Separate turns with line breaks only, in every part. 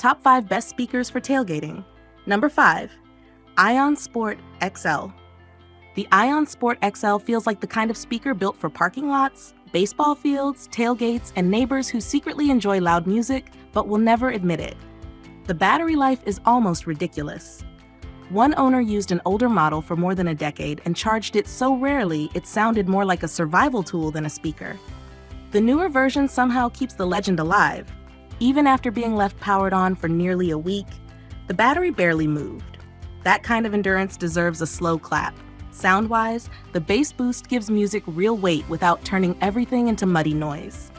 Top 5 Best Speakers for Tailgating. Number 5. Ion Sport XL. The Ion Sport XL feels like the kind of speaker built for parking lots, baseball fields, tailgates, and neighbors who secretly enjoy loud music but will never admit it. The battery life is almost ridiculous. One owner used an older model for more than a decade and charged it so rarely it sounded more like a survival tool than a speaker. The newer version somehow keeps the legend alive. Even after being left powered on for nearly a week, the battery barely moved. That kind of endurance deserves a slow clap. Sound-wise, the bass boost gives music real weight without turning everything into muddy noise.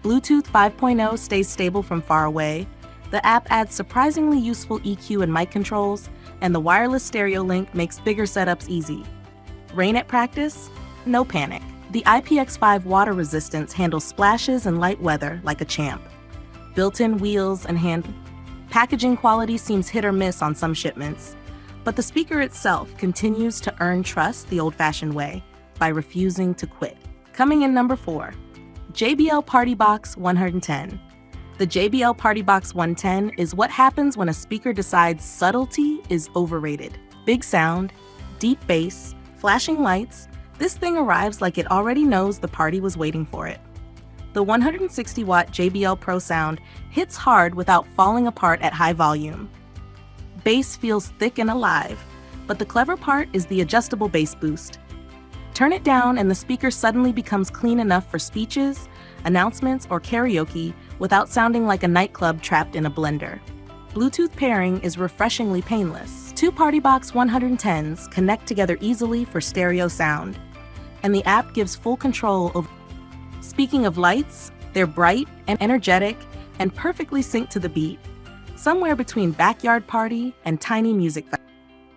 Bluetooth 5.0 stays stable from far away. The app adds surprisingly useful EQ and mic controls, and the wireless stereo link makes bigger setups easy. Rain at practice? No panic. The IPX5 water resistance handles splashes and light weather like a champ. Built-in wheels and packaging quality seems hit or miss on some shipments, but the speaker itself continues to earn trust the old-fashioned way by refusing to quit. Coming in number 4, JBL PartyBox 110. The JBL PartyBox 110 is what happens when a speaker decides subtlety is overrated. Big sound, deep bass, flashing lights, this thing arrives like it already knows the party was waiting for it. The 160-watt JBL Pro sound hits hard without falling apart at high volume. Bass feels thick and alive, but the clever part is the adjustable bass boost. Turn it down and the speaker suddenly becomes clean enough for speeches, announcements, or karaoke without sounding like a nightclub trapped in a blender. Bluetooth pairing is refreshingly painless. Two PartyBox 110s connect together easily for stereo sound, and the app gives full control over. Speaking of lights, they're bright and energetic and perfectly synced to the beat, somewhere between backyard party and tiny music festival.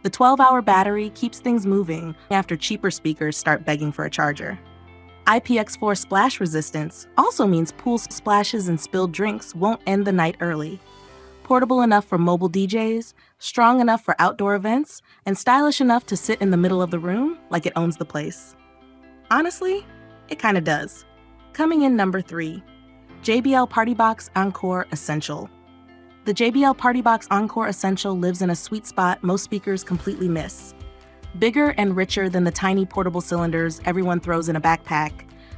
The 12-hour battery keeps things moving after cheaper speakers start begging for a charger. IPX4 splash resistance also means pool splashes and spilled drinks won't end the night early. Portable enough for mobile DJs, strong enough for outdoor events, and stylish enough to sit in the middle of the room like it owns the place. Honestly, it kinda does. Coming in number 3, JBL PartyBox Encore Essential. The JBL PartyBox Encore Essential lives in a sweet spot most speakers completely miss. Bigger and richer than the tiny portable cylinders everyone throws in a backpack,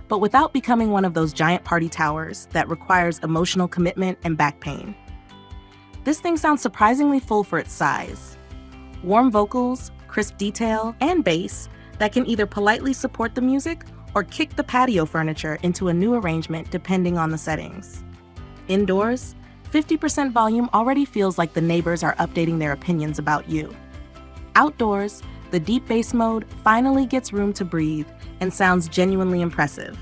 but without becoming one of those giant party towers that requires emotional commitment and back pain. This thing sounds surprisingly full for its size. Warm vocals, crisp detail, and bass that can either politely support the music or kick the patio furniture into a new arrangement depending on the settings. Indoors, 50% volume already feels like the neighbors are updating their opinions about you. Outdoors, the deep bass mode finally gets room to breathe and sounds genuinely impressive.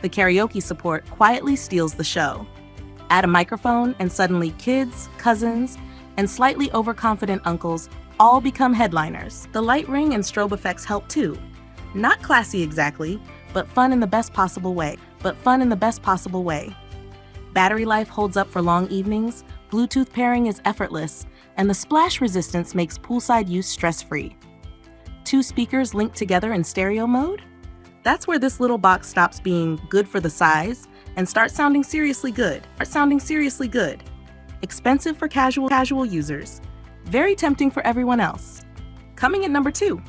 The karaoke support quietly steals the show. Add a microphone and suddenly kids, cousins, and slightly overconfident uncles all become headliners. The light ring and strobe effects help too. Not classy exactly, but fun in the best possible way. Battery life holds up for long evenings, Bluetooth pairing is effortless, and the splash resistance makes poolside use stress-free. 2 speakers linked together in stereo mode? That's where this little box stops being good for the size and starts sounding seriously good. Expensive for casual users. Very tempting for everyone else. Coming in number 2,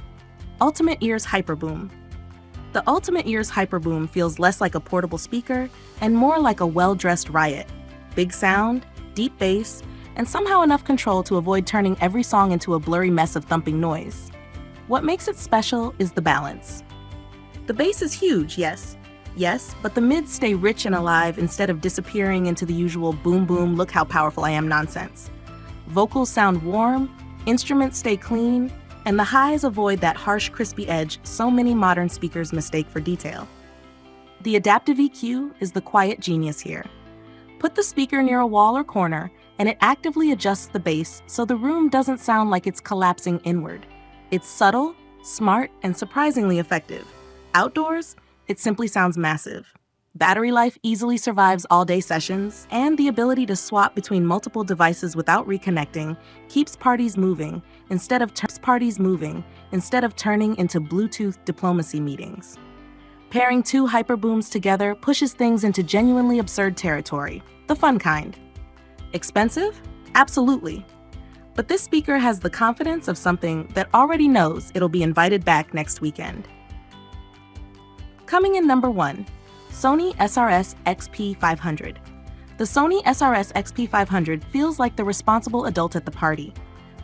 Ultimate Ears HYPERBOOM. The Ultimate Ears HYPERBOOM feels less like a portable speaker and more like a well-dressed riot. Big sound, deep bass, and somehow enough control to avoid turning every song into a blurry mess of thumping noise. What makes it special is the balance. The bass is huge, yes, but the mids stay rich and alive instead of disappearing into the usual boom boom, look how powerful I am nonsense. Vocals sound warm, instruments stay clean, and the highs avoid that harsh, crispy edge so many modern speakers mistake for detail. The adaptive EQ is the quiet genius here. Put the speaker near a wall or corner, and it actively adjusts the bass so the room doesn't sound like it's collapsing inward. It's subtle, smart, and surprisingly effective. Outdoors, it simply sounds massive. Battery life easily survives all-day sessions, and the ability to swap between multiple devices without reconnecting keeps parties moving instead of turning into Bluetooth diplomacy meetings. Pairing 2 HYPERBOOMs together pushes things into genuinely absurd territory, the fun kind. Expensive? Absolutely. But this speaker has the confidence of something that already knows it'll be invited back next weekend. Coming in number 1, Sony SRS-XP500. The Sony SRS-XP500 feels like the responsible adult at the party.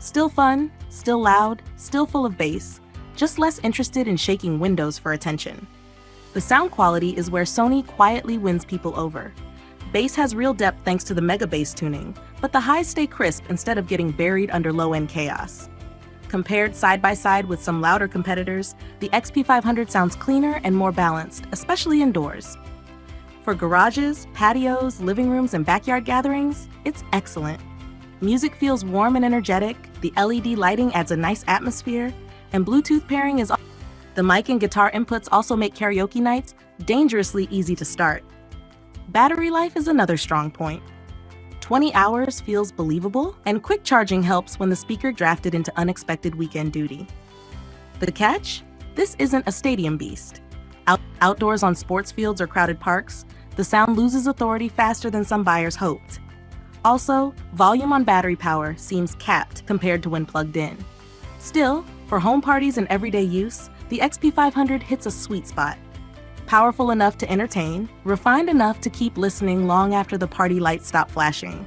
Still fun, still loud, still full of bass, just less interested in shaking windows for attention. The sound quality is where Sony quietly wins people over. Bass has real depth thanks to the mega bass tuning, but the highs stay crisp instead of getting buried under low-end chaos. Compared side by side with some louder competitors, the XP500 sounds cleaner and more balanced, especially indoors. For garages, patios, living rooms, and backyard gatherings, it's excellent. Music feels warm and energetic, the LED lighting adds a nice atmosphere, and Bluetooth pairing is... The mic and guitar inputs also make karaoke nights dangerously easy to start. Battery life is another strong point. 20 hours feels believable, and quick charging helps when the speaker drafted into unexpected weekend duty. The catch? This isn't a stadium beast. Outdoors on sports fields or crowded parks, the sound loses authority faster than some buyers hoped. Also, volume on battery power seems capped compared to when plugged in. Still, for home parties and everyday use, the XP500 hits a sweet spot. Powerful enough to entertain, refined enough to keep listening long after the party lights stop flashing.